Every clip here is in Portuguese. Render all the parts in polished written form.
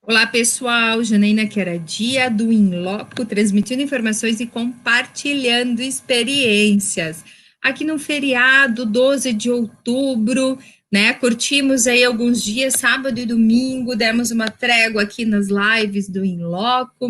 Olá, pessoal. Janaína Queradia, do Inloco, transmitindo informações e compartilhando experiências. Aqui no feriado, 12 de outubro, né? Curtimos aí alguns dias, sábado e domingo, demos uma trégua aqui nas lives do Inloco,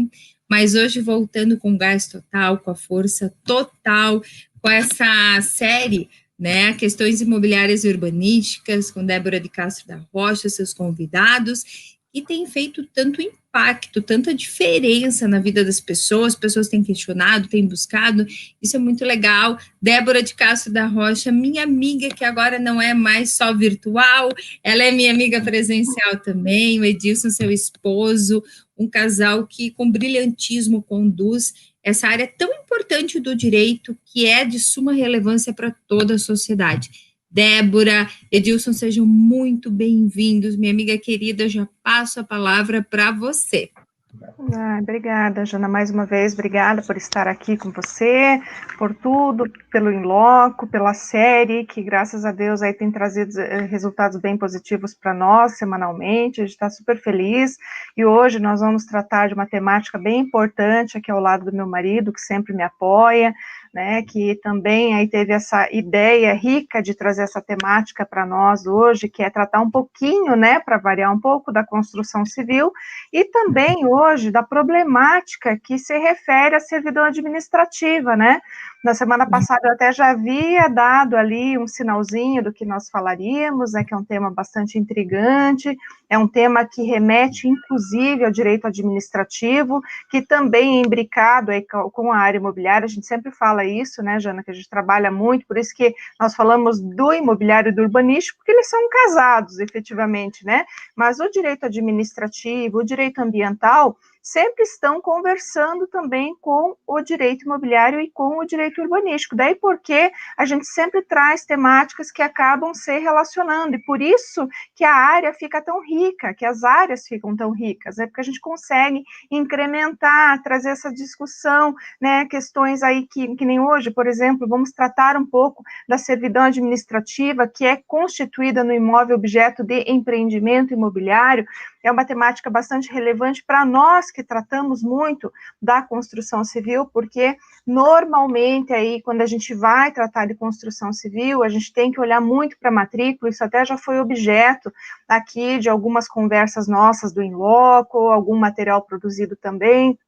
mas hoje voltando com gás total, com a força total, com essa série, né? Questões imobiliárias e urbanísticas, com Débora de Castro da Rocha, seus convidados, e tem feito tanto impacto, tanta diferença na vida das pessoas, têm questionado, têm buscado, isso é muito legal. Débora de Castro da Rocha, minha amiga, que agora não é mais só virtual, ela é minha amiga presencial também, o Edilson, seu esposo, um casal que com brilhantismo conduz essa área tão importante do direito, que é de suma relevância para toda a sociedade. Débora, Edilson, sejam muito bem-vindos. Minha amiga querida, já passo a palavra para você. Obrigada, Jana, mais uma vez, obrigada por estar aqui com você, por tudo, pelo Inloco, pela série, que graças a Deus aí tem trazido resultados bem positivos para nós, semanalmente, a gente está super feliz, e hoje nós vamos tratar de uma temática bem importante aqui ao lado do meu marido, que sempre me apoia, né, que também aí teve essa ideia rica de trazer essa temática para nós hoje, que é tratar um pouquinho, né, para variar um pouco da construção civil, e também hoje da problemática que se refere à servidão administrativa, né? Na semana passada eu até já havia dado ali um sinalzinho do que nós falaríamos, né, que é um tema bastante intrigante, é um tema que remete inclusive ao direito administrativo, que também é imbricado aí com a área imobiliária, a gente sempre fala isso, né, Jana, que a gente trabalha muito, por isso que nós falamos do imobiliário e do urbanístico, porque eles são casados, efetivamente, né? Mas o direito administrativo, o direito ambiental, sempre estão conversando também com o direito imobiliário e com o direito urbanístico. Daí porque a gente sempre traz temáticas que acabam se relacionando, e por isso que a área fica tão rica, que as áreas ficam tão ricas, é porque a gente consegue incrementar, trazer essa discussão, né, questões aí que nem hoje, por exemplo, vamos tratar um pouco da servidão administrativa, que é constituída no imóvel objeto de empreendimento imobiliário, é uma temática bastante relevante para nós que tratamos muito da construção civil, porque normalmente aí, quando a gente vai tratar de construção civil, a gente tem que olhar muito para a matrícula, isso até já foi objeto aqui de algumas conversas nossas do Inloco, algum material produzido também.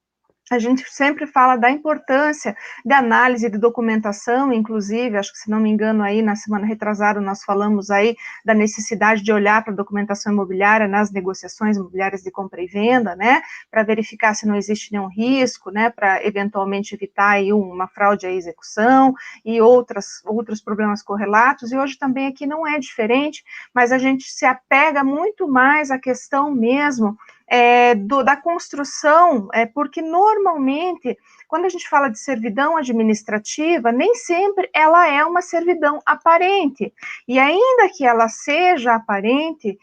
A gente sempre fala da importância da análise de documentação, inclusive, acho que se não me engano aí, na semana retrasada nós falamos aí da necessidade de olhar para a documentação imobiliária nas negociações imobiliárias de compra e venda, né, para verificar se não existe nenhum risco, né, para eventualmente evitar aí uma fraude à execução e outros problemas correlatos, e hoje também aqui não é diferente, mas a gente se apega muito mais à questão mesmo da construção, porque normalmente, quando a gente fala de servidão administrativa, nem sempre ela é uma servidão aparente, e ainda que ela seja aparente,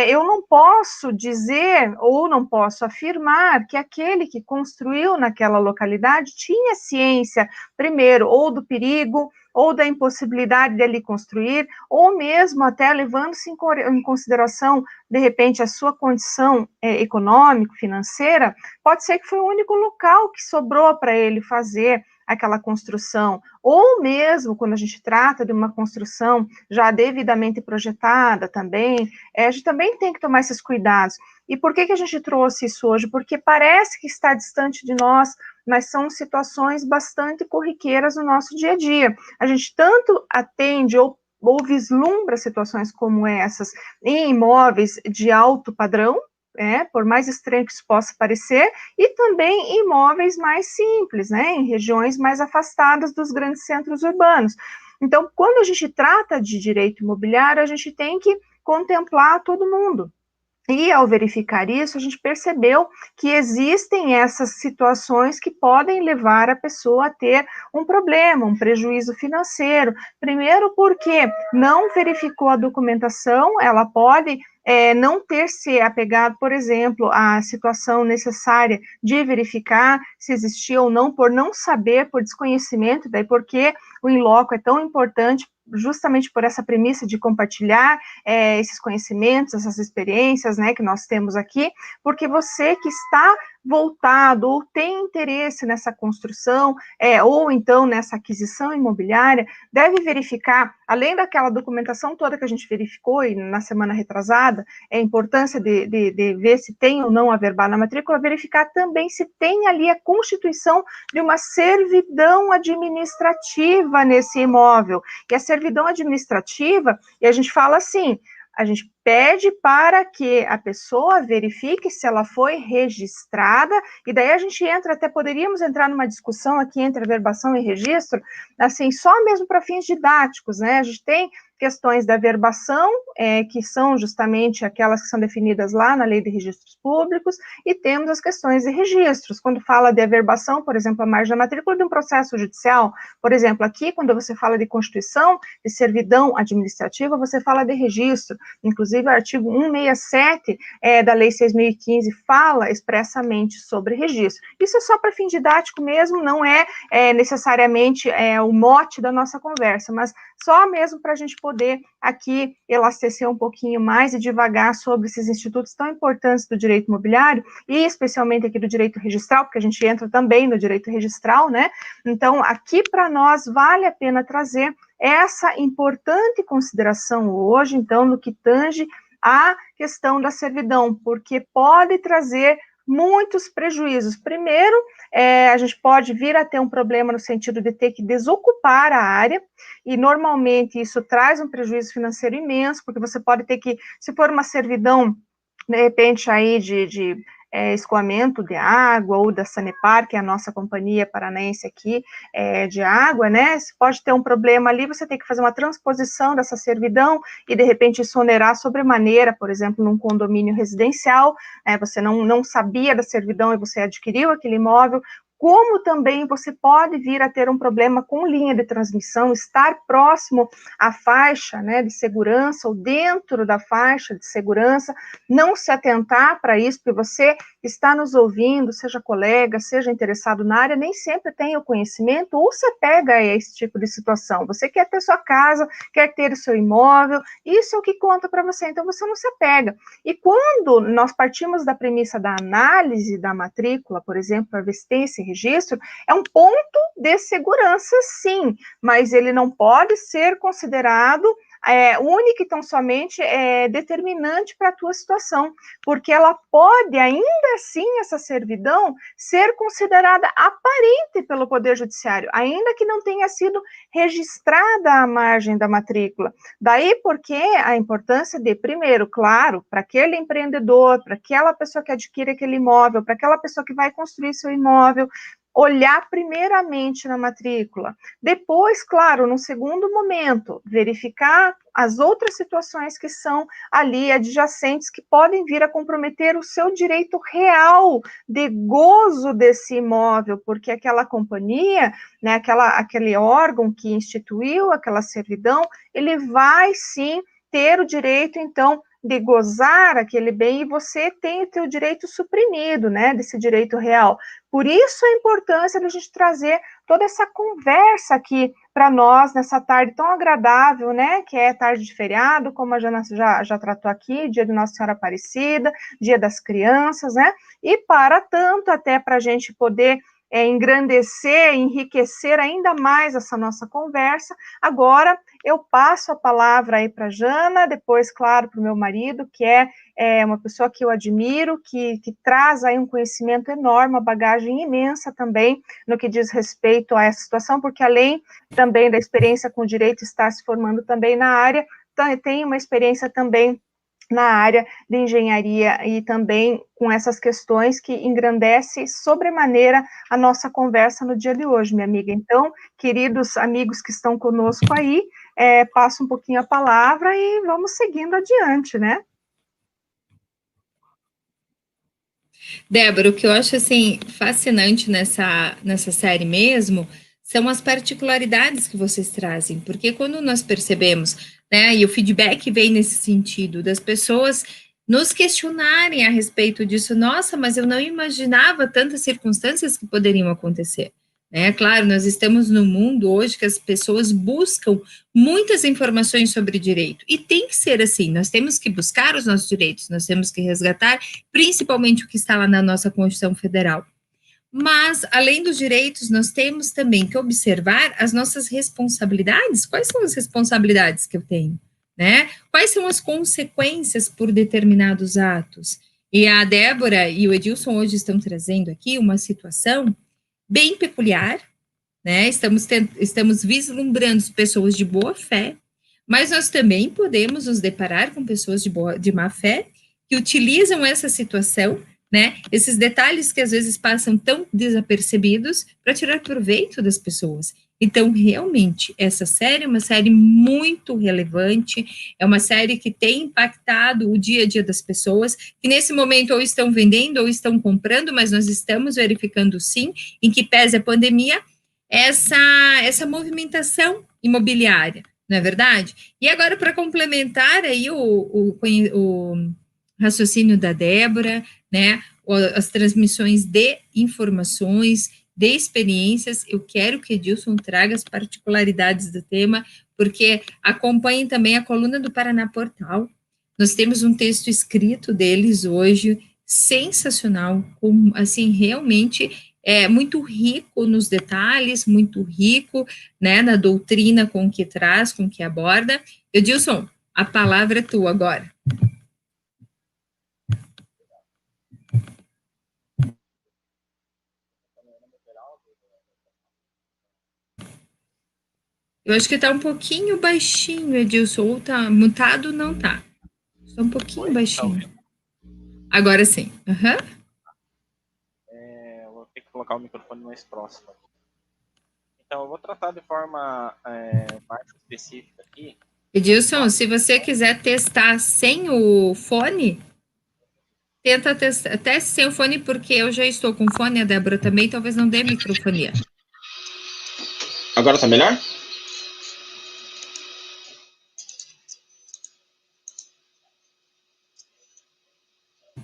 eu não posso dizer, ou não posso afirmar, que aquele que construiu naquela localidade tinha ciência, primeiro, ou do perigo, ou da impossibilidade dele construir, ou mesmo até levando-se em consideração, de repente, a sua condição econômica, financeira, pode ser que foi o único local que sobrou para ele fazer aquela construção, ou mesmo quando a gente trata de uma construção já devidamente projetada também, a gente também tem que tomar esses cuidados. E por que a gente trouxe isso hoje? Porque parece que está distante de nós, mas são situações bastante corriqueiras no nosso dia a dia. A gente tanto atende ou vislumbra situações como essas em imóveis de alto padrão, por mais estranho que isso possa parecer, e também em imóveis mais simples, né, em regiões mais afastadas dos grandes centros urbanos. Então, quando a gente trata de direito imobiliário, a gente tem que contemplar todo mundo. E ao verificar isso, a gente percebeu que existem essas situações que podem levar a pessoa a ter um problema, um prejuízo financeiro. Primeiro porque não verificou a documentação, ela pode não ter se apegado, por exemplo, à situação necessária de verificar se existia ou não, por não saber, por desconhecimento, daí porque o in loco é tão importante justamente por essa premissa de compartilhar esses conhecimentos, essas experiências, né, que nós temos aqui, porque você que está voltado ou tem interesse nessa construção, ou então nessa aquisição imobiliária, deve verificar, além daquela documentação toda que a gente verificou e na semana retrasada, a importância de ver se tem ou não averbado na matrícula, verificar também se tem ali a constituição de uma servidão administrativa nesse imóvel. E a servidão administrativa, e a gente fala assim, a gente pede para que a pessoa verifique se ela foi registrada, e daí a gente entra, até poderíamos entrar numa discussão aqui entre averbação e registro, assim, só mesmo para fins didáticos, né? A gente tem questões da averbação, que são justamente aquelas que são definidas lá na Lei de Registros Públicos, e temos as questões de registros. Quando fala de averbação, por exemplo, a margem da matrícula de um processo judicial, por exemplo, aqui, quando você fala de constituição, de servidão administrativa, você fala de registro. Inclusive, o artigo 167 da Lei 6.015 fala expressamente sobre registro. Isso é só para fim didático mesmo, não é necessariamente o mote da nossa conversa, mas só mesmo para a gente poder aqui elastecer um pouquinho mais e divagar sobre esses institutos tão importantes do direito imobiliário, e especialmente aqui do direito registral, porque a gente entra também no direito registral, né? Então, aqui para nós vale a pena trazer essa importante consideração hoje, então, no que tange a questão da servidão, porque pode trazer muitos prejuízos. Primeiro, a gente pode vir a ter um problema no sentido de ter que desocupar a área, e normalmente isso traz um prejuízo financeiro imenso, porque você pode ter que, se for uma servidão, de repente, aí de escoamento de água, ou da Sanepar, que é a nossa companhia paranaense aqui, de água, né, se pode ter um problema ali, você tem que fazer uma transposição dessa servidão, e de repente isso onerar sobremaneira, por exemplo, num condomínio residencial, você não sabia da servidão e você adquiriu aquele imóvel, como também você pode vir a ter um problema com linha de transmissão, estar próximo à faixa, né, de segurança, ou dentro da faixa de segurança, não se atentar para isso, porque você está nos ouvindo, seja colega, seja interessado na área, nem sempre tem o conhecimento, ou se pega a esse tipo de situação. Você quer ter sua casa, quer ter o seu imóvel, isso é o que conta para você, então você não se apega. E quando nós partimos da premissa da análise da matrícula, por exemplo, para ver se tem esse registro, é um ponto de segurança, sim, mas ele não pode ser considerado única e tão somente determinante para a tua situação, porque ela pode, ainda assim, essa servidão, ser considerada aparente pelo Poder Judiciário, ainda que não tenha sido registrada à margem da matrícula. Daí porque a importância de, primeiro, claro, para aquele empreendedor, para aquela pessoa que adquire aquele imóvel, para aquela pessoa que vai construir seu imóvel, olhar primeiramente na matrícula. Depois, claro, no segundo momento, verificar as outras situações que são ali adjacentes, que podem vir a comprometer o seu direito real de gozo desse imóvel, porque aquela companhia, né, aquele órgão que instituiu aquela servidão, ele vai sim ter o direito, então, de gozar aquele bem, e você tem o teu direito suprimido, né, desse direito real. Por isso a importância da gente trazer toda essa conversa aqui para nós, nessa tarde tão agradável, né, que é tarde de feriado, como a Jana já tratou aqui, dia de Nossa Senhora Aparecida, dia das crianças, né, e para tanto, até para a gente poder engrandecer, enriquecer ainda mais essa nossa conversa. Agora eu passo a palavra aí para a Jana, depois, claro, para o meu marido, que é uma pessoa que eu admiro, que traz aí um conhecimento enorme, uma bagagem imensa também no que diz respeito a essa situação, porque além também da experiência com o direito, está se formando também na área, tem uma experiência também na área de engenharia, e também com essas questões que engrandece sobremaneira a nossa conversa no dia de hoje, minha amiga. Então, queridos amigos que estão conosco aí, passo um pouquinho a palavra e vamos seguindo adiante, né? Débora, o que eu acho, assim, fascinante nessa série mesmo, são as particularidades que vocês trazem, porque quando nós percebemos, né, e o feedback vem nesse sentido, das pessoas nos questionarem a respeito disso, nossa, mas eu não imaginava tantas circunstâncias que poderiam acontecer, É claro, nós estamos num mundo hoje que as pessoas buscam muitas informações sobre direito, e tem que ser assim, nós temos que buscar os nossos direitos, nós temos que resgatar, principalmente o que está lá na nossa Constituição Federal. Mas, além dos direitos, nós temos também que observar as nossas responsabilidades. Quais são as responsabilidades que eu tenho? Né? Quais são as consequências por determinados atos? E a Débora e o Edilson hoje estão trazendo aqui uma situação bem peculiar, né? Estamos vislumbrando pessoas de boa fé, mas nós também podemos nos deparar com pessoas de má fé que utilizam essa situação, né? Esses detalhes que às vezes passam tão desapercebidos para tirar proveito das pessoas. Então, realmente, essa série é uma série muito relevante, é uma série que tem impactado o dia a dia das pessoas, que nesse momento ou estão vendendo ou estão comprando, mas nós estamos verificando sim, em que pese a pandemia, essa movimentação imobiliária, não é verdade? E agora, para complementar aí o raciocínio da Débora, né, as transmissões de informações, de experiências, eu quero que Edilson traga as particularidades do tema, porque acompanhem também a coluna do Paraná Portal. Nós temos um texto escrito deles hoje, sensacional, com, assim, realmente muito rico nos detalhes, muito rico, né, na doutrina com o que traz, com o que aborda. Edilson, a palavra é tua agora. Eu acho que está um pouquinho baixinho, Edilson, ou tá mutado, não tá. Está um pouquinho baixinho. Agora sim. Uhum. Vou ter que colocar o microfone mais próximo. Então, eu vou tratar de forma mais específica aqui. Edilson, se você quiser testar sem o fone, tenta testar, teste sem o fone, porque eu já estou com fone, a Débora também, talvez não dê microfonia. Agora tá melhor?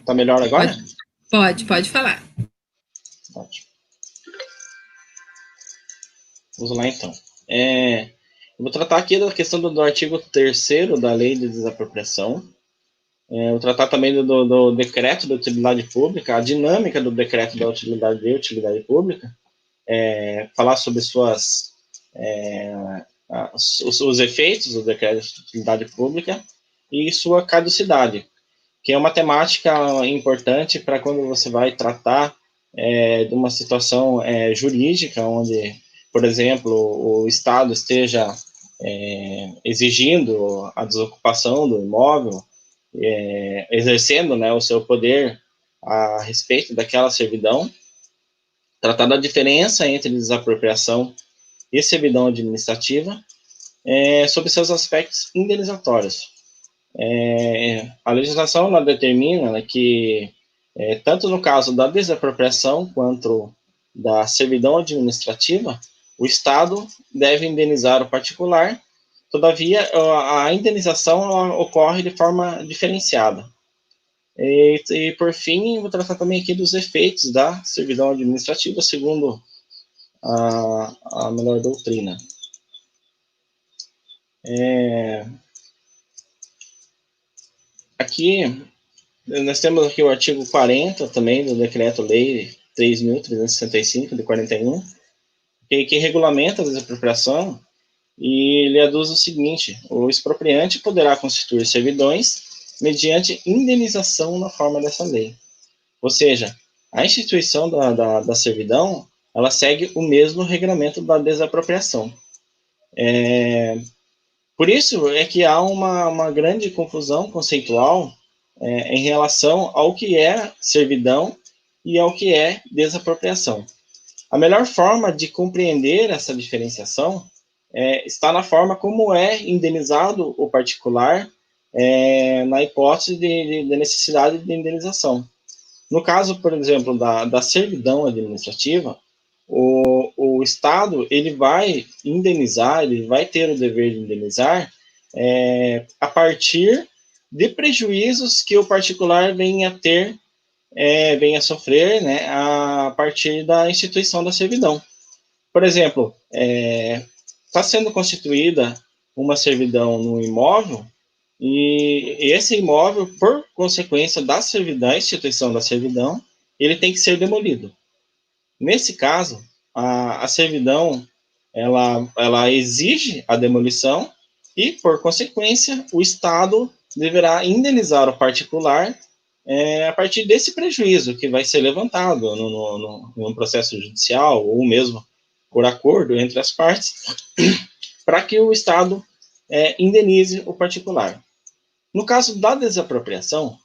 Tá melhor agora? Pode falar. Ótimo. Vamos lá, então. Eu vou tratar aqui da questão do artigo 3º da Lei de Desapropriação. Vou tratar também do decreto da utilidade pública, a dinâmica do decreto da utilidade pública, falar sobre os efeitos do decreto de utilidade pública e sua caducidade, que é uma temática importante para quando você vai tratar de uma situação jurídica, onde, por exemplo, o Estado esteja exigindo a desocupação do imóvel, exercendo, né, o seu poder a respeito daquela servidão, tratar da diferença entre desapropriação e servidão administrativa, sobre seus aspectos indenizatórios. A legislação ela determina, né, que, tanto no caso da desapropriação quanto da servidão administrativa, o Estado deve indenizar o particular. Todavia, a indenização ela ocorre de forma diferenciada. E, por fim, vou tratar também aqui dos efeitos da servidão administrativa, segundo a melhor doutrina. Aqui, nós temos aqui o artigo 40 também do Decreto-Lei 3.365, de 41, que regulamenta a desapropriação, e ele aduz o seguinte: o expropriante poderá constituir servidões mediante indenização na forma dessa lei. Ou seja, a instituição da servidão, ela segue o mesmo regramento da desapropriação. Por isso é que há uma grande confusão conceitual em relação ao que é servidão e ao que é desapropriação. A melhor forma de compreender essa diferenciação está na forma como é indenizado o particular na hipótese de necessidade de indenização. No caso, por exemplo, da servidão administrativa, o Estado ele vai indenizar, ele vai ter o dever de indenizar a partir de prejuízos que o particular venha a ter, venha a sofrer, né, a partir da instituição da servidão. Por exemplo, está sendo constituída uma servidão no imóvel, e esse imóvel, por consequência da servidão, a instituição da servidão, ele tem que ser demolido. Nesse caso, a servidão, ela exige a demolição e, por consequência, o Estado deverá indenizar o particular a partir desse prejuízo que vai ser levantado no processo judicial ou mesmo por acordo entre as partes, para que o Estado indenize o particular. No caso da desapropriação,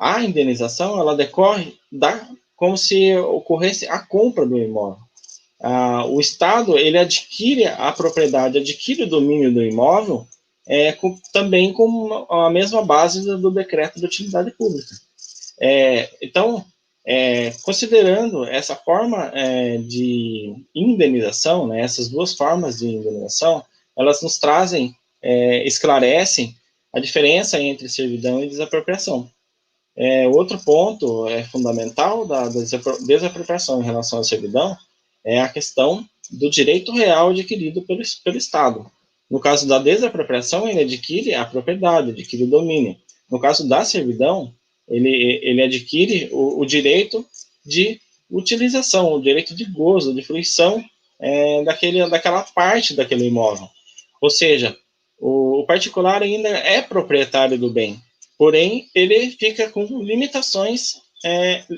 a indenização ela decorre como se ocorresse a compra do imóvel. O Estado ele adquire a propriedade, adquire o domínio do imóvel também com a mesma base do decreto de utilidade pública. Então, considerando essa forma de indenização, né, essas duas formas de indenização, elas nos trazem, esclarecem a diferença entre servidão e desapropriação. Outro ponto fundamental da desapropriação em relação à servidão é a questão do direito real adquirido pelo Estado. No caso da desapropriação, ele adquire a propriedade, adquire o domínio. No caso da servidão, ele adquire o direito de utilização, o direito de gozo, de fruição daquela parte daquele imóvel. Ou seja, o particular ainda é proprietário do bem, porém, ele fica com limitações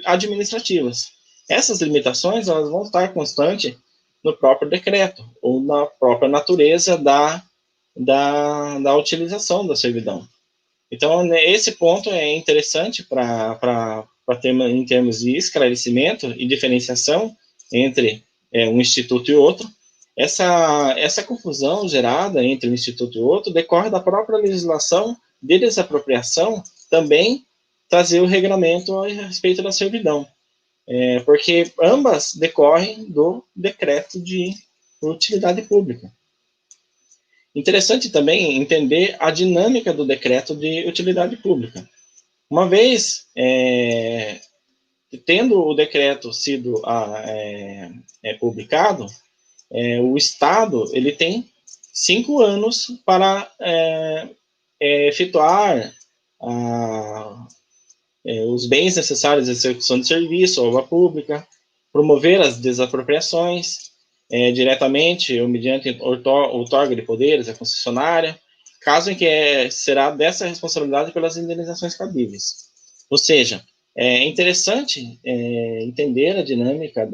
administrativas. Essas limitações elas vão estar constantes no próprio decreto, ou na própria natureza da utilização da servidão. Então, esse ponto é interessante em termos de esclarecimento e diferenciação entre um instituto e outro. Essa confusão gerada entre um instituto e outro decorre da própria legislação de desapropriação, também trazer o regramento a respeito da servidão, porque ambas decorrem do decreto de utilidade pública. Interessante também entender a dinâmica do decreto de utilidade pública. Uma vez tendo o decreto sido publicado, o Estado ele tem 5 anos para efetuar os bens necessários à execução de serviço, obra pública, promover as desapropriações diretamente ou mediante outorga de poderes à concessionária, caso em que será dessa responsabilidade pelas indenizações cabíveis. Ou seja, é interessante entender a dinâmica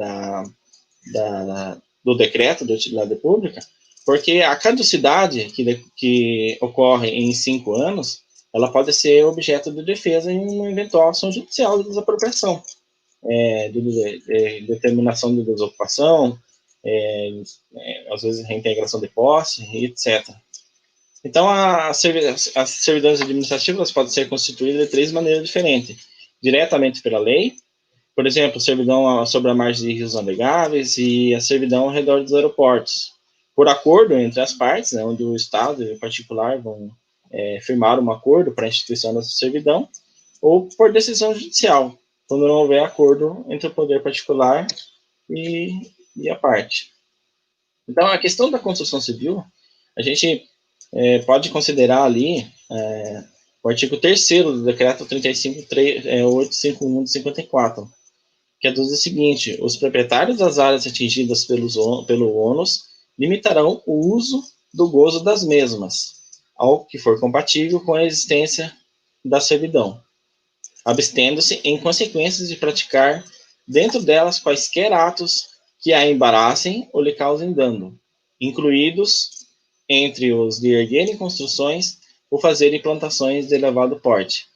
do decreto de utilidade pública, porque a caducidade que ocorre em 5 anos, ela pode ser objeto de defesa em uma eventual ação judicial de desapropriação, de determinação de desocupação, às vezes reintegração de posse, etc. Então, as servidões administrativas podem ser constituídas de 3 maneiras diferentes. Diretamente pela lei, por exemplo, servidão sobre a margem de rios navegáveis e a servidão ao redor dos aeroportos. Por acordo entre as partes, né, onde o Estado e o particular vão firmar um acordo para a instituição dessa servidão, ou por decisão judicial, quando não houver acordo entre o poder particular e a parte. Então, a questão da construção civil, a gente pode considerar ali o artigo 3º do decreto 35.851 de 54, que diz o seguinte: os proprietários das áreas atingidas pelo ônus limitarão o uso do gozo das mesmas, ao que for compatível com a existência da servidão, abstendo-se em consequências de praticar dentro delas quaisquer atos que a embaraçem ou lhe causem dano, incluídos entre os de erguerem construções ou fazerem plantações de elevado porte.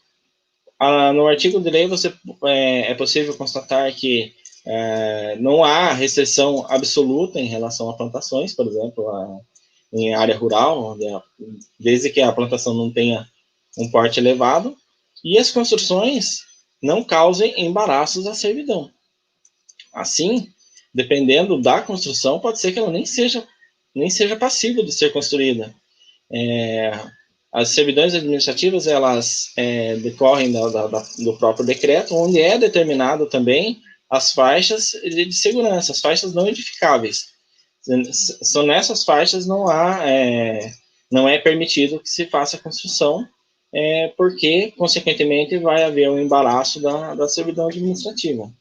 No artigo de lei é possível constatar que não há restrição absoluta em relação a plantações, por exemplo, em área rural, desde que a plantação não tenha um porte elevado, e as construções não causem embaraços à servidão. Assim, dependendo da construção, pode ser que ela nem seja passível de ser construída. As servidões administrativas, elas decorrem do próprio decreto, onde é determinado também as faixas de segurança, as faixas não edificáveis. São nessas faixas não é permitido que se faça a construção, porque, consequentemente, vai haver um embaraço da servidão administrativa.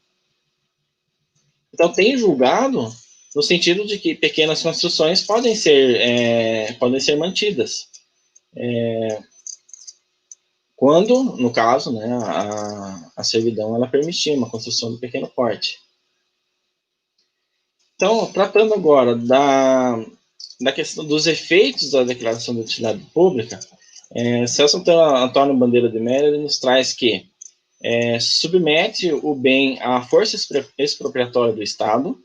Então, tem julgado no sentido de que pequenas construções podem ser mantidas. Quando, no caso, né, a servidão ela permitir uma construção de pequeno porte. Então, tratando agora da questão dos efeitos da declaração de utilidade pública, Celso Antônio Bandeira de Mello ele nos traz que submete o bem à força expropriatória do Estado,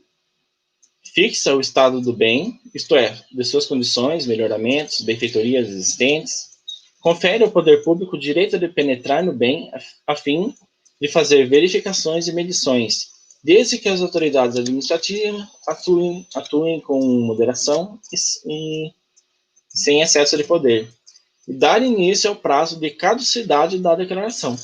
fixa o estado do bem, isto é, de suas condições, melhoramentos, benfeitorias existentes, confere ao poder público o direito de penetrar no bem a fim de fazer verificações e medições, desde que as autoridades administrativas atuem com moderação e sem excesso de poder, e dar início ao prazo de caducidade da declaração.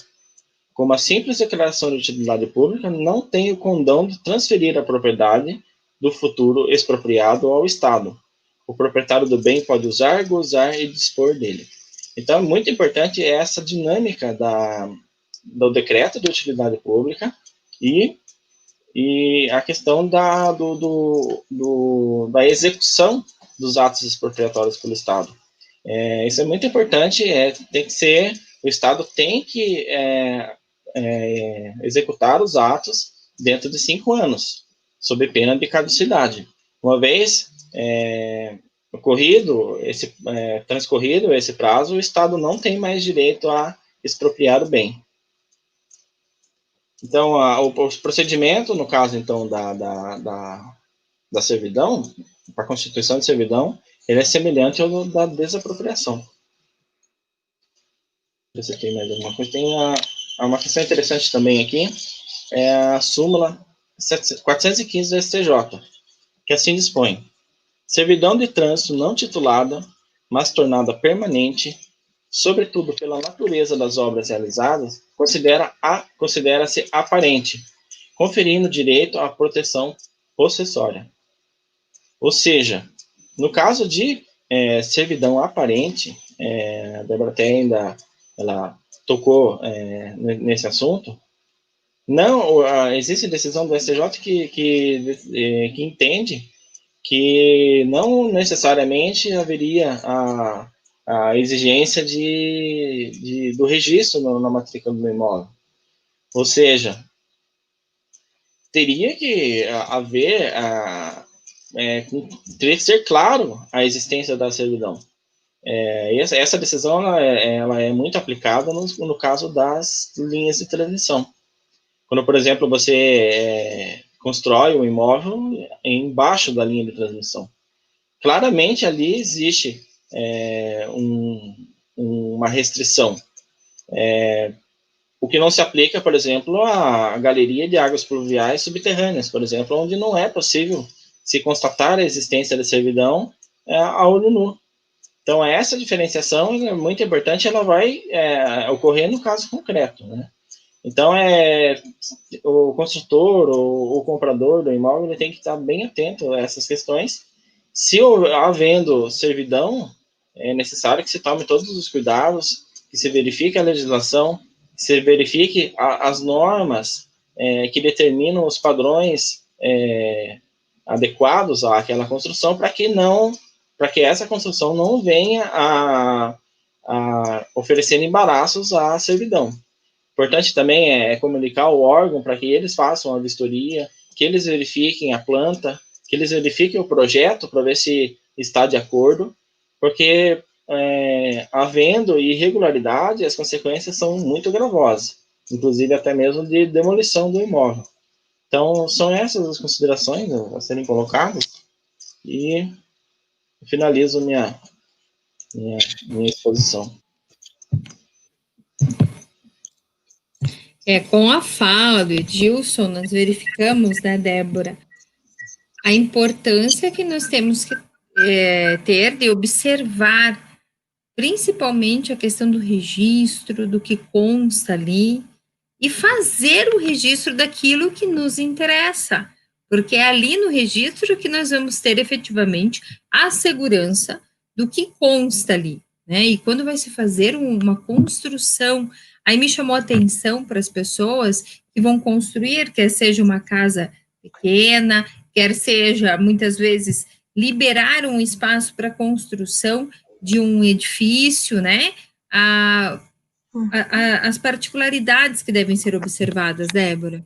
Como a simples declaração de utilidade pública não tem o condão de transferir a propriedade do futuro expropriado ao Estado. O proprietário do bem pode usar, gozar e dispor dele. Então, é muito importante essa dinâmica do decreto de utilidade pública e a questão da execução dos atos expropriatórios pelo Estado. Isso é muito importante, o Estado tem que executar os atos dentro de 5 anos, sob pena de caducidade. Uma vez transcorrido esse prazo, o Estado não tem mais direito a expropriar o bem. Então, o procedimento, no caso, então, da servidão, para a constituição de servidão, ele é semelhante ao da desapropriação. Você tem mais alguma coisa? Tem uma questão interessante também aqui, é a súmula 415 do STJ, que assim dispõe: servidão de trânsito não titulada, mas tornada permanente, sobretudo pela natureza das obras realizadas, considera-se aparente, conferindo direito à proteção possessória. Ou seja, no caso de servidão aparente, a Débora até ainda ela tocou nesse assunto, não existe decisão do STJ que entende que não necessariamente haveria a exigência do registro na matrícula do imóvel. Ou seja, teria que haver, teria que ser claro a existência da servidão. Essa decisão ela é muito aplicada no caso das linhas de transmissão. Quando, por exemplo, você constrói um imóvel embaixo da linha de transmissão. Claramente ali existe uma restrição. O que não se aplica, por exemplo, à galeria de águas pluviais subterrâneas, por exemplo, onde não é possível se constatar a existência da servidão a olho nu. Então, essa diferenciação é muito importante, ela vai ocorrer no caso concreto, né? Então, o construtor ou o comprador do imóvel ele tem que estar bem atento a essas questões. Se havendo servidão, é necessário que se tome todos os cuidados, que se verifique a legislação, que se verifique as normas que determinam os padrões adequados àquela construção, para que essa construção não venha a oferecer embaraços à servidão. Importante também é comunicar ao órgão para que eles façam a vistoria, que eles verifiquem a planta, que eles verifiquem o projeto para ver se está de acordo, porque havendo irregularidade, as consequências são muito gravosas, inclusive até mesmo de demolição do imóvel. Então, são essas as considerações a serem colocadas, e finalizo minha exposição. Com a fala do Edilson, nós verificamos, né, Débora, a importância que nós temos que ter de observar, principalmente a questão do registro, do que consta ali, e fazer o registro daquilo que nos interessa, porque é ali no registro que nós vamos ter efetivamente a segurança do que consta ali, né? E quando vai se fazer uma construção, aí me chamou a atenção para as pessoas que vão construir, quer seja uma casa pequena, quer seja, muitas vezes, liberar um espaço para construção de um edifício, né? As particularidades que devem ser observadas, Débora.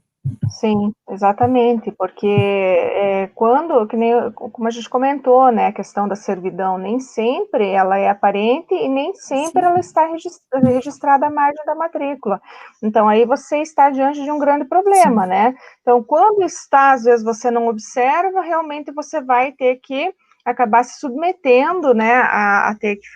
Sim, exatamente, porque quando, que nem, como a gente comentou, né, a questão da servidão, nem sempre ela é aparente e nem sempre ela está registrada à margem da matrícula. Então, aí você está diante de um grande problema, né? Então, quando está, às vezes você não observa, realmente você vai ter que acabar se submetendo, né, a ter que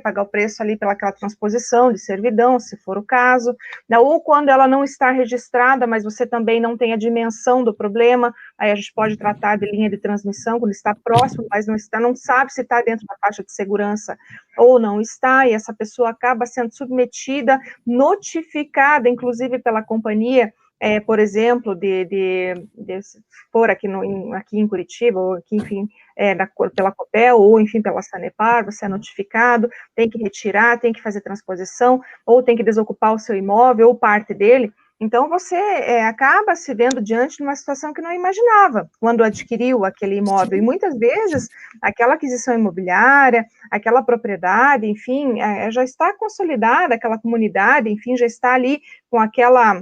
pagar o preço ali pelaquela transposição de servidão, se for o caso, né, ou quando ela não está registrada, mas você também não tem a dimensão do problema, aí a gente pode tratar de linha de transmissão, quando está próximo, mas não sabe se está dentro da faixa de segurança ou não está, e essa pessoa acaba sendo submetida, notificada, inclusive pela companhia, por exemplo, de for aqui em Curitiba, ou aqui, enfim, pela Copel, ou, enfim, pela Sanepar, você é notificado, tem que retirar, tem que fazer transposição, ou tem que desocupar o seu imóvel, ou parte dele. Então, você acaba se vendo diante de uma situação que não imaginava quando adquiriu aquele imóvel. E, muitas vezes, aquela aquisição imobiliária, aquela propriedade, enfim, já está consolidada, aquela comunidade, enfim, já está ali com aquela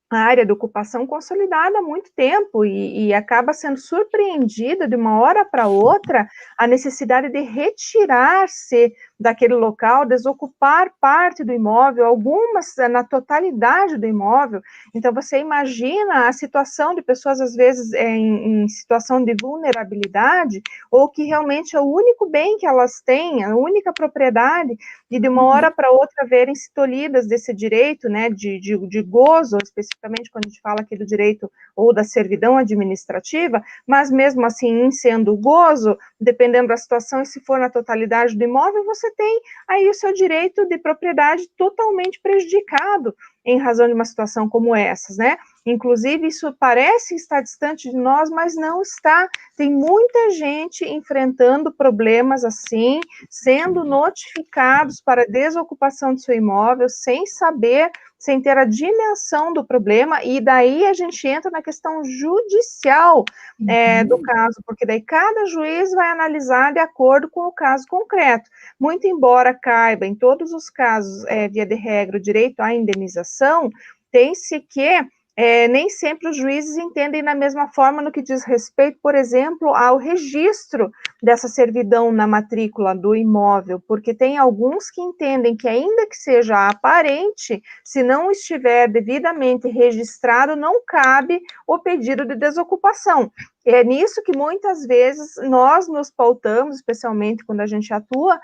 área de ocupação consolidada há muito tempo e acaba sendo surpreendida de uma hora para outra a necessidade de retirar-se daquele local, desocupar parte do imóvel, algumas na totalidade do imóvel. Então, você imagina a situação de pessoas, às vezes, em situação de vulnerabilidade, ou que realmente é o único bem que elas têm, a única propriedade, e de uma hora para outra verem-se tolhidas desse direito, né, de gozo, especificamente quando a gente fala aqui do direito ou da servidão administrativa, mas mesmo assim, sendo gozo, dependendo da situação, e se for na totalidade do imóvel, você tem aí o seu direito de propriedade totalmente prejudicado em razão de uma situação como essas, né? Inclusive, isso parece estar distante de nós, mas não está. Tem muita gente enfrentando problemas assim, sendo notificados para desocupação do seu imóvel, sem saber, sem ter a dimensão do problema, e daí a gente entra na questão judicial do caso, porque daí cada juiz vai analisar de acordo com o caso concreto. Muito embora caiba em todos os casos, via de regra, o direito à indenização, tem-se que nem sempre os juízes entendem da mesma forma no que diz respeito, por exemplo, ao registro dessa servidão na matrícula do imóvel, porque tem alguns que entendem que, ainda que seja aparente, se não estiver devidamente registrado, não cabe o pedido de desocupação. É nisso que muitas vezes nós nos pautamos, especialmente quando a gente atua,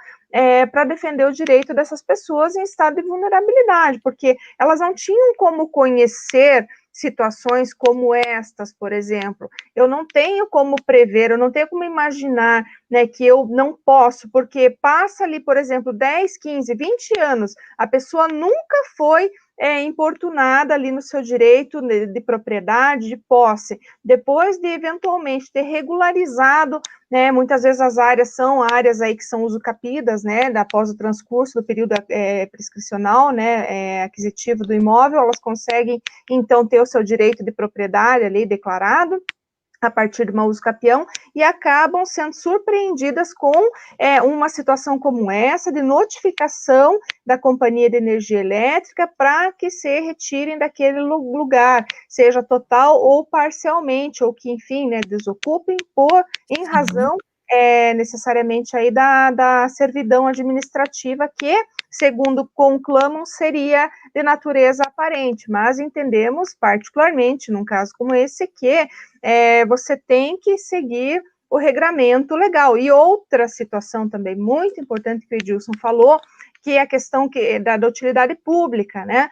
para defender o direito dessas pessoas em estado de vulnerabilidade, porque elas não tinham como conhecer situações como estas, por exemplo. Eu não tenho como prever, eu não tenho como imaginar, né, que eu não posso, porque passa ali, por exemplo, 10, 15, 20 anos, a pessoa nunca foi importunada ali no seu direito de propriedade, de posse, depois de eventualmente ter regularizado, né, muitas vezes as áreas são áreas aí que são usucapidas, né, após o transcurso do período prescricional, né, aquisitivo do imóvel, elas conseguem, então, ter o seu direito de propriedade ali declarado, a partir de uma usucapião, e acabam sendo surpreendidas com uma situação como essa, de notificação da Companhia de Energia Elétrica para que se retirem daquele lugar, seja total ou parcialmente, ou que, enfim, né, desocupem em razão necessariamente aí da servidão administrativa, que, segundo conclamam, seria de natureza aparente, mas entendemos, particularmente, num caso como esse, que você tem que seguir o regramento legal. E outra situação também muito importante que o Edilson falou, que é a questão da utilidade pública, né?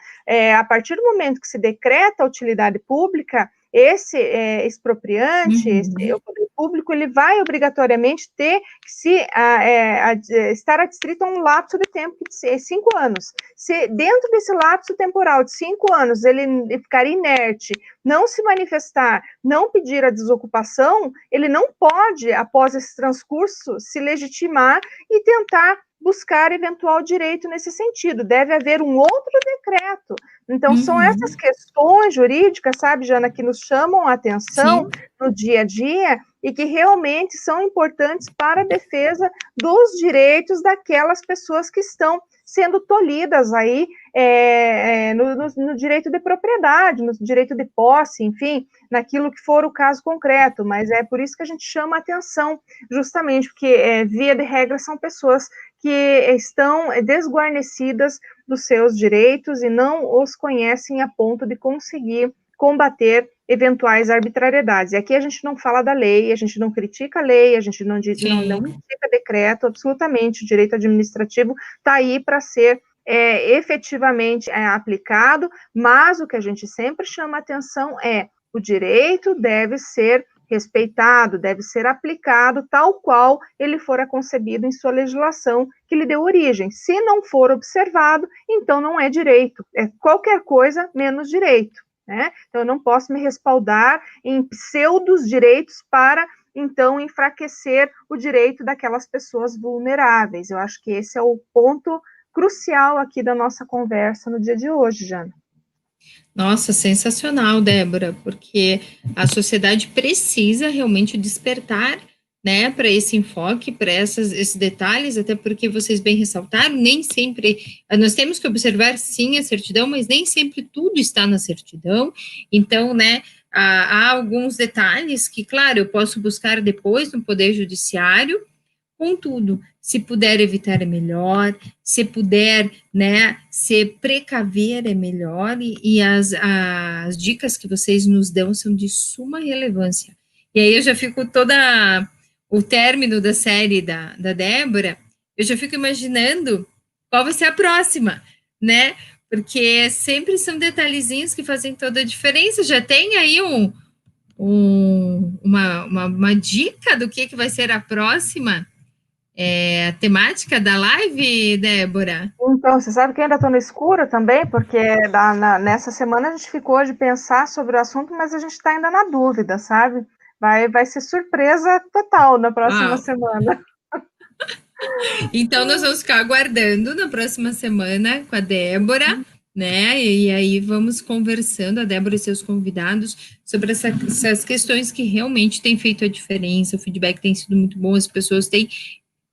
A partir do momento que se decreta a utilidade pública, esse expropriante, o poder público, ele vai obrigatoriamente ter que estar adstrito a um lapso de tempo de 5 anos. Se dentro desse lapso temporal de 5 anos ele ficar inerte, não se manifestar, não pedir a desocupação, ele não pode, após esse transcurso, se legitimar e tentar buscar eventual direito nesse sentido. Deve haver um outro decreto. Então, são essas questões jurídicas, sabe, Jana, que nos chamam a atenção no dia a dia e que realmente são importantes para a defesa dos direitos daquelas pessoas que estão sendo tolhidas aí no direito de propriedade, no direito de posse, enfim, naquilo que for o caso concreto, mas é por isso que a gente chama a atenção, justamente porque, via de regra, são pessoas que estão desguarnecidas dos seus direitos e não os conhecem a ponto de conseguir combater eventuais arbitrariedades. E aqui a gente não fala da lei, a gente não critica a lei, a gente não critica decreto, absolutamente, o direito administrativo está aí para ser efetivamente aplicado, mas o que a gente sempre chama atenção é o direito deve ser respeitado, deve ser aplicado tal qual ele fora concebido em sua legislação que lhe deu origem. Se não for observado, então não é direito, é qualquer coisa menos direito, né? Então eu não posso me respaldar em pseudos direitos para, então, enfraquecer o direito daquelas pessoas vulneráveis. Eu acho que esse é o ponto crucial aqui da nossa conversa no dia de hoje, Jana. Nossa, sensacional, Débora, porque a sociedade precisa realmente despertar, né, para esse enfoque, para esses detalhes, até porque vocês bem ressaltaram, nem sempre, nós temos que observar, sim, a certidão, mas nem sempre tudo está na certidão, então, né, há alguns detalhes que, claro, eu posso buscar depois no Poder Judiciário. Contudo, se puder evitar é melhor, se puder, né, se precaver é melhor, e as dicas que vocês nos dão são de suma relevância. E aí eu já fico o término da série da Débora, eu já fico imaginando qual vai ser a próxima, né, porque sempre são detalhezinhos que fazem toda a diferença. Já tem aí uma dica do que vai ser a próxima? A temática da live, Débora? Então, você sabe que ainda estou no escuro também, porque nessa semana a gente ficou de pensar sobre o assunto, mas a gente está ainda na dúvida, sabe? Vai ser surpresa total na próxima semana. Então, nós vamos ficar aguardando na próxima semana com a Débora, né? E aí vamos conversando, a Débora e seus convidados, sobre essas questões que realmente têm feito a diferença. O feedback tem sido muito bom, as pessoas têm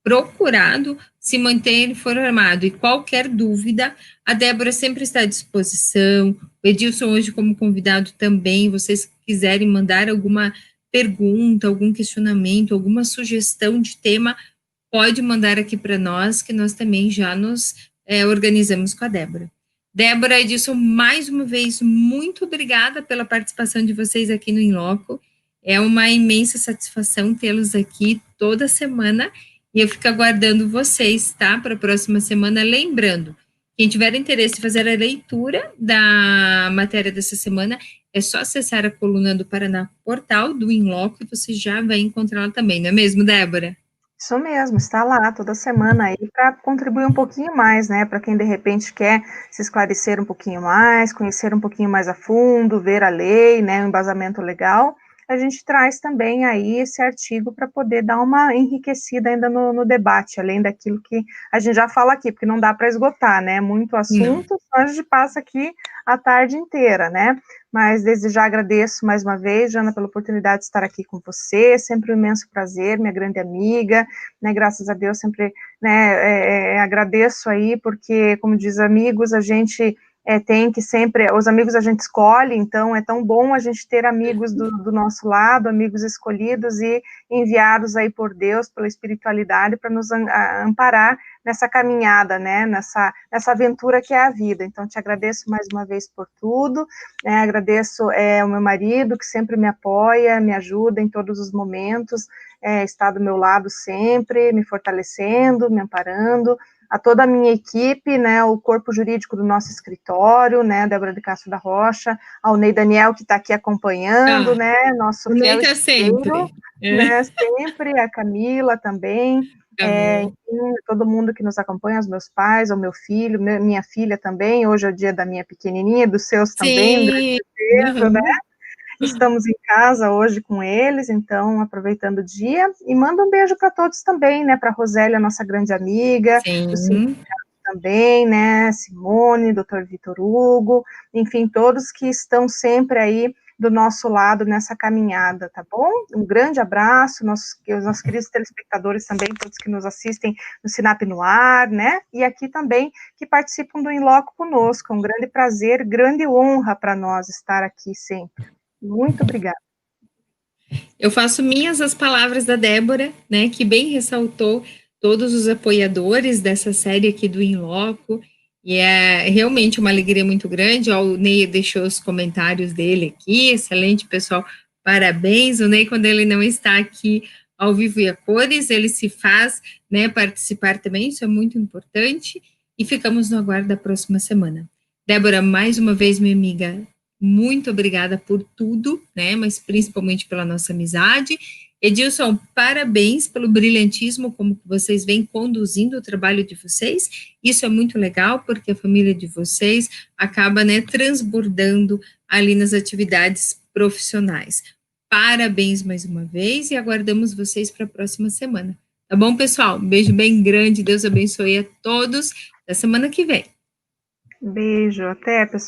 procurado se manter informado, e qualquer dúvida, a Débora sempre está à disposição, o Edilson hoje como convidado também, vocês quiserem mandar alguma pergunta, algum questionamento, alguma sugestão de tema, pode mandar aqui para nós, que nós também já nos organizamos com a Débora. Débora, Edilson, mais uma vez, muito obrigada pela participação de vocês aqui no In Loco, é uma imensa satisfação tê-los aqui toda semana, e eu fico aguardando vocês, tá? Para a próxima semana. Lembrando, quem tiver interesse em fazer a leitura da matéria dessa semana, é só acessar a coluna do Paraná Portal, do In Loco, e você já vai encontrá-la também, não é mesmo, Débora? Isso mesmo, está lá toda semana aí para contribuir um pouquinho mais, né? Para quem de repente quer se esclarecer um pouquinho mais, conhecer um pouquinho mais a fundo, ver a lei, né? O embasamento legal. A gente traz também aí esse artigo para poder dar uma enriquecida ainda no debate, além daquilo que a gente já fala aqui, porque não dá para esgotar, né? Muito assunto, só a gente passa aqui a tarde inteira, né? Mas desde já agradeço mais uma vez, Jana, pela oportunidade de estar aqui com você, sempre um imenso prazer, minha grande amiga, né? Graças a Deus sempre, né? Agradeço aí, porque, como diz amigos, a gente tem que sempre, os amigos a gente escolhe, então é tão bom a gente ter amigos do nosso lado, amigos escolhidos e enviados aí por Deus, pela espiritualidade, para nos amparar nessa caminhada, né, nessa aventura que é a vida. Então, te agradeço mais uma vez por tudo, né, agradeço o meu marido, que sempre me apoia, me ajuda em todos os momentos, está do meu lado sempre, me fortalecendo, me amparando, a toda a minha equipe, né, o corpo jurídico do nosso escritório, né, Débora de Castro da Rocha, ao Ney Daniel, que está aqui acompanhando, né, nosso o Ney fiel tá escudeiro, né, sempre, a Camila também, enfim, todo mundo que nos acompanha, os meus pais, o meu filho, minha filha também, hoje é o dia da minha pequenininha, dos seus também, um grande beijo, né? Estamos em casa hoje com eles, então aproveitando o dia, e manda um beijo para todos também, né, para a Rosélia, nossa grande amiga, o sindicato também, né, Simone, Dr. Vitor Hugo, enfim, todos que estão sempre aí do nosso lado nessa caminhada, tá bom? Um grande abraço, nossos queridos telespectadores também, todos que nos assistem no Sinap no Ar, né, e aqui também que participam do In Loco conosco, um grande prazer, grande honra para nós estar aqui sempre. Muito obrigada. Eu faço minhas as palavras da Débora, né, que bem ressaltou todos os apoiadores dessa série aqui do In Loco, e é realmente uma alegria muito grande. Ó, o Ney deixou os comentários dele aqui, excelente, pessoal, parabéns. O Ney, quando ele não está aqui ao vivo e a cores, ele se faz, né, participar também, isso é muito importante, e ficamos no aguardo da próxima semana. Débora, mais uma vez, minha amiga, muito obrigada por tudo, né, mas principalmente pela nossa amizade. Edilson, parabéns pelo brilhantismo como vocês vêm conduzindo o trabalho de vocês. Isso é muito legal, porque a família de vocês acaba, né, transbordando ali nas atividades profissionais. Parabéns mais uma vez e aguardamos vocês para a próxima semana. Tá bom, pessoal? Um beijo bem grande, Deus abençoe a todos. Até semana que vem. Beijo, até, pessoal.